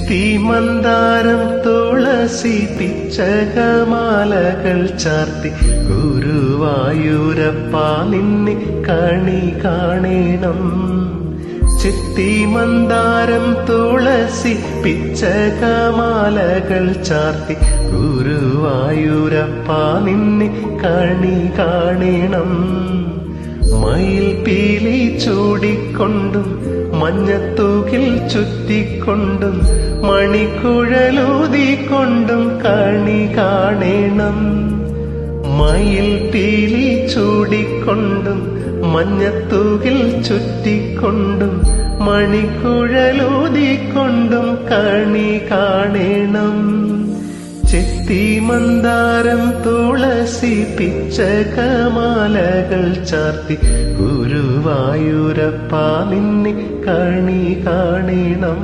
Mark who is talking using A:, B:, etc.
A: ചെത്തി മന്ദാരം തുളസി പിച്ചകമാലകൾ ചാർത്തി ഗുരുവായൂരപ്പ നിന്നെ കണി കാണണം. ചെത്തി മന്ദാരം തുളസി പിച്ചകമാലകൾ ചാർത്തി ഗുരുവായൂരപ്പ നിന്നെ കണി കാണണം. മയിൽ പീലി ചൂടിക്കൊണ്ടും മഞ്ഞത്തൂകിൽ ചുറ്റിക്കൊണ്ടും മണിക്കുഴലൂതിക്കൊണ്ടും കണി കാണണം. മയിൽ പീലി ചൂടിക്കൊണ്ടും മഞ്ഞത്തൂകിൽ ചുറ്റിക്കൊണ്ടും മണിക്കുഴലൂതിക്കൊണ്ടും കണി കാണണം. ചെത്തി മന്ദാരം തുളസി പിച്ചകമാലകൾ ചാർത്തി ഗുരുവായൂരപ്പ നിന്നെ കണി കാണണം.